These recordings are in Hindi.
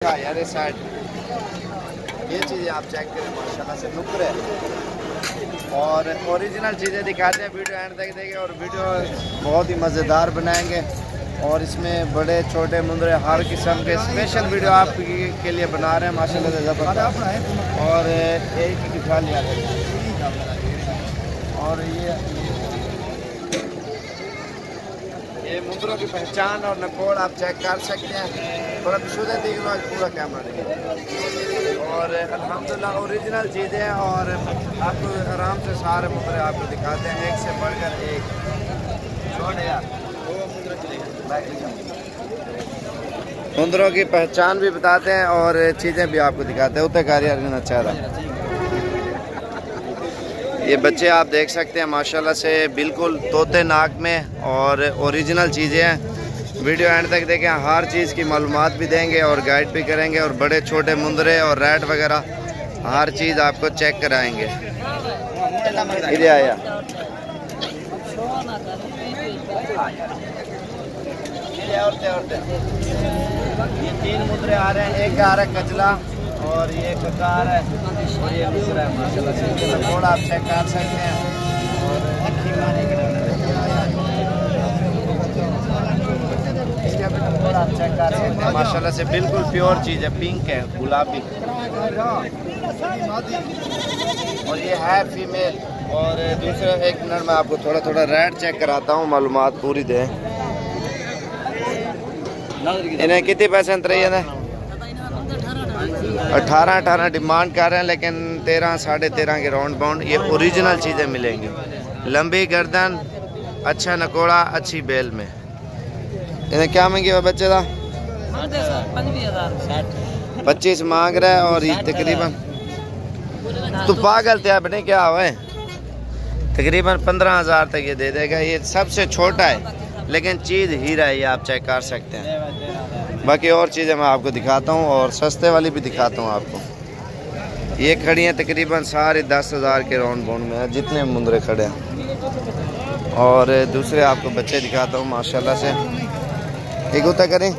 यार साइड ये चीज़ें आप चेक करें माशाल्लाह से नुक्र है और ओरिजिनल चीज़ें दिखाते हैं। वीडियो एंड तक देखें और वीडियो बहुत ही मज़ेदार बनाएंगे और इसमें बड़े छोटे मुंदरे हर किस्म के स्पेशल वीडियो आप के लिए बना रहे हैं माशाल्लाह से ज़बरदस्त। और एक ही दिखा लिया और ये मुंदरों की पहचान और नकोड़ आप चेक कर सकते हैं। थोड़ा पिछूदे देख लो पूरा कैमरा देखिए और अल्हम्दुलिल्लाह ओरिजिनल चीज़ें हैं और आपको आराम से सारे मुंदरे आपको दिखाते हैं एक से बढ़कर एक। छोड़ यार मुंदरों की पहचान भी बताते हैं और चीज़ें भी आपको दिखाते हैं। उतने कार्य चेहरा ये बच्चे आप देख सकते हैं माशाल्लाह से बिल्कुल तोते नाक में और ओरिजिनल चीज़ें हैं। वीडियो एंड तक देखें, हर चीज़ की मालूमात भी देंगे और गाइड भी करेंगे और बड़े छोटे मुंदरे और रेड वगैरह हर चीज़ आपको चेक कराएंगे। इधर आया ये 3 मुंदरे आ रहे हैं, एक आ रहा है कचला और ये ककार है और ये दूसरा है माशाल्लाह से नकोड़ आप चेक कर सकते हैं। और इसके भी नकोड़ आप चेक कर सकते हैं माशाल्लाह से बिल्कुल प्योर चीज़ है, पिंक है गुलाबी और ये है फीमेल। और दूसरा एक मिनट में आपको थोड़ा थोड़ा रेड चेक कराता हूँ, मालूमात पूरी दें। इन्हें कितने पैसे अंतरे है? 18 डिमांड कर रहे हैं लेकिन 13 साढ़े 13 के राउंड बाउंड ये ओरिजिनल चीज़ें मिलेंगी। लंबी गर्दन, अच्छा नकोड़ा, अच्छी बेल में। इन्हें क्या मांगी हुआ बच्चे का? 25 मांग रहा है और ये तकरीबन तो पागल थे अपने क्या हुआ है, तकरीबन 15,000 तक ये दे देगा। ये सबसे छोटा है लेकिन चीज़ हीरा है, ये आप चेक कर सकते हैं। बाकी और चीज़ें मैं आपको दिखाता हूँ और सस्ते वाली भी दिखाता हूँ आपको। ये खड़ी हैं तकरीबन सारे 10,000 के राउंड बाउंड में है जितने मुंदरे खड़े हैं। और दूसरे आपको बच्चे दिखाता हूँ माशाल्लाह से। एक उतर करें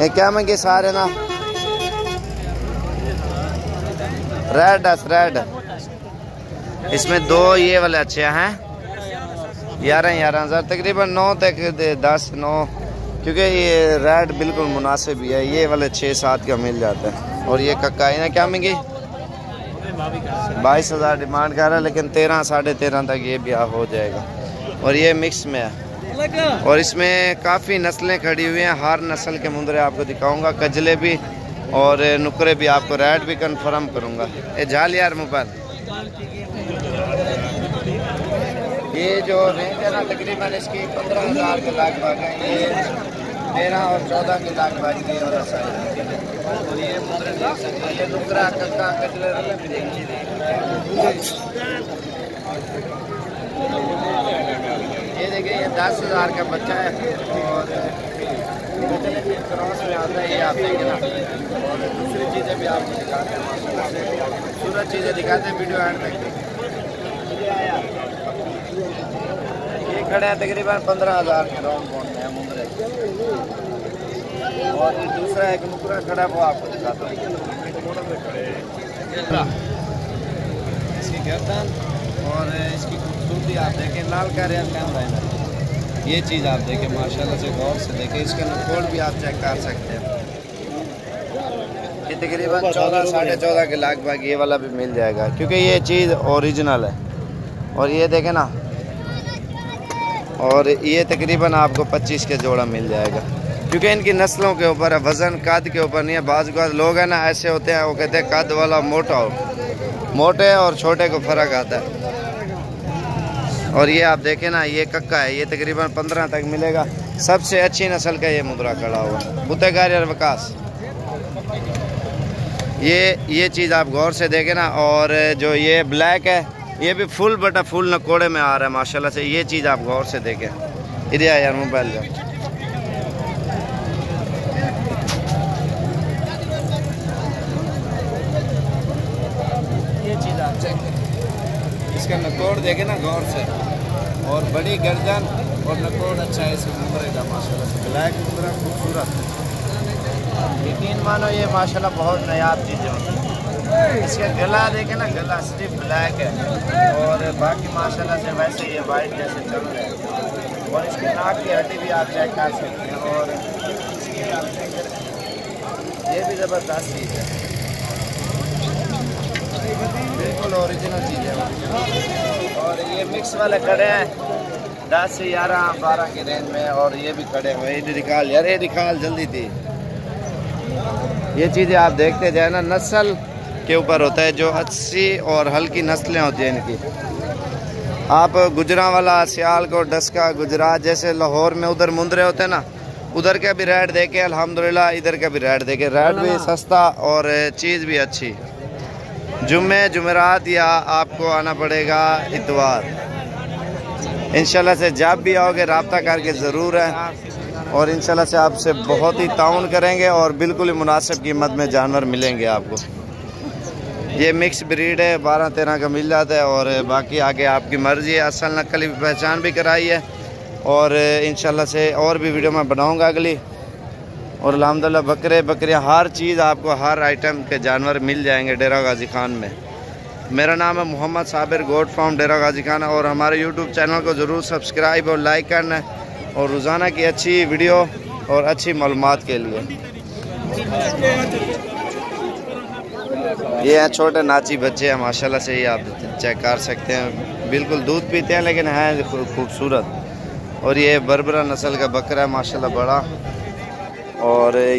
ये क्या मांगे सारे ना रेड इसमें 2 ये वाले अच्छे हैं 11,000 तकरीबन 9 तक 10-9 क्योंकि ये रेड बिल्कुल मुनासिब ही है। ये वाले 6-7 का मिल जाता है। और ये कक्का इन्हें क्या मांगी? 22,000 डिमांड कर रहा है लेकिन 13 साढ़े 13 तक ये भी हो जाएगा। और ये मिक्स में है और इसमें काफ़ी नस्लें खड़ी हुई हैं, हर नस्ल के मुंदरे आपको दिखाऊंगा, कजले भी और नुकरे भी आपको रेड भी कंफर्म करूंगा। ये झाल यार मोबाइल ये जो रेंज है ना तकरीबन इसकी 15,000 के लगभग है। ये 13 और 14 के लगभग की और ये मुंदरे देख सकते हैं। ये नुकरा कक्का कचले ये देखिए ये 10,000 का बच्चा है और क्रॉस में आता है, ये आप देखें ना। और दूसरी चीज़ें भी आपको दिखाते हैं माशाल्लाह से खूबसूरत चीज़ें दिखाते हैं। वीडियो एंड तक ये खड़े हैं तकरीबन 15,000 के राउंड बाउंड में मुंदरे। और ये दूसरा एक नुकरा खड़ा है वो आपको दिखाता हूँ। इसकी गर्दन और इसकी खूबसूरती आप देखें, लाल का रेल कैमरा है। ये चीज़ आप देखें माशाल्लाह से गौर से देखें। इसका नकोड़ भी आप चेक कर सकते हैं। ये तकरीबन 14 साढ़े 14 के लगभग ये वाला भी मिल जाएगा क्योंकि ये चीज़ ओरिजिनल है। और ये देखें ना, और ये तकरीबन आपको 25 के जोड़ा मिल जाएगा क्योंकि इनकी नस्लों के ऊपर है, वज़न कद के ऊपर नहीं है। बाज़ लोग हैं ना ऐसे होते हैं, वो कहते हैं कद वाला मोटा हो, मोटे और छोटे को फ़र्क आता है। और ये आप देखें ना, ये कक्का है, ये तकरीबन 15 तक मिलेगा। सबसे अच्छी नस्ल का ये मुंदरा खड़ा हुआ बुतेगारी और वकास। ये चीज़ आप गौर से देखें ना। और जो ये ब्लैक है ये भी फुल बटा फुल नकोड़े में आ रहा है माशाल्लाह से। ये चीज़ आप गौर से देखें। इधर यार मोबाइल का ये चीज़ आप चेक करें, इसका नकोड़ देखें ना गौर से। और बड़ी गर्दन और नकोड़ अच्छा है इस मुंदरे का माशाल्लाह से। ब्लैक मुंदरा खूबसूरत। यकीन मानो ये माशाल्लाह बहुत नायाब चीज़ें होती हैं। इसका गला देखे ना, गला सिर्फ ब्लैक है और बाकी माशाल्लाह से वैसे ये वाइट जैसे चल रहे हैं। और इसकी नाक की हड्डी भी आप चेक कर सकते हैं और ये भी ज़बरदस्त चीज़ है, बिल्कुल ओरिजिनल चीज़ है। और ये मिक्स वाले कड़े हैं 10 से 11-12 के रेंज में। और ये भी कड़े हुए, ये निकाल यार, ये निकाल जल्दी थी। ये चीज़ें आप देखते जाए ना, नस्ल के ऊपर होता है, जो अच्छी और हल्की नस्लें होती हैं इनकी। आप गुजरांवाला, सियालकोट, डस्का, गुजरात जैसे लाहौर में उधर मुंदरे होते हैं ना, उधर का भी रेट देके अल्हम्दुलिल्लाह इधर का भी रेट देके, रेट भी सस्ता और चीज़ भी अच्छी। जुमेरात या आपको आना पड़ेगा इतवार। इंशाल्लाह से जब भी आओगे रब्ता करके ज़रूर है और इंशाल्लाह से आपसे बहुत ही ताउन करेंगे और बिल्कुल ही मुनासिब कीमत में जानवर मिलेंगे आपको। ये मिक्स ब्रीड है, 12-13 का मिल जाता है और बाकी आगे आपकी मर्ज़ी है। असल नकल की पहचान भी कराई है और इंशाल्लाह से और भी वीडियो मैं बनाऊंगा अगली। और अल्हम्दुलिल्लाह बकरियाँ हर चीज़ आपको, हर आइटम के जानवर मिल जाएंगे डेरा गाजी खान में। मेरा नाम है मोहम्मद साबिर, गोट फार्म डेरा गाजी खान। और हमारे यूट्यूब चैनल को ज़रूर सब्सक्राइब और लाइक करना है और रोज़ाना की अच्छी वीडियो और अच्छी मालूमात के लिए। ये हैं छोटे नाची बच्चे हैं माशाल्लाह से, ये आप चेक कर सकते हैं, बिल्कुल दूध पीते हैं लेकिन हैं खूबसूरत। और ये बरबरा नस्ल का बकरा है माशाल्लाह बड़ा। और ये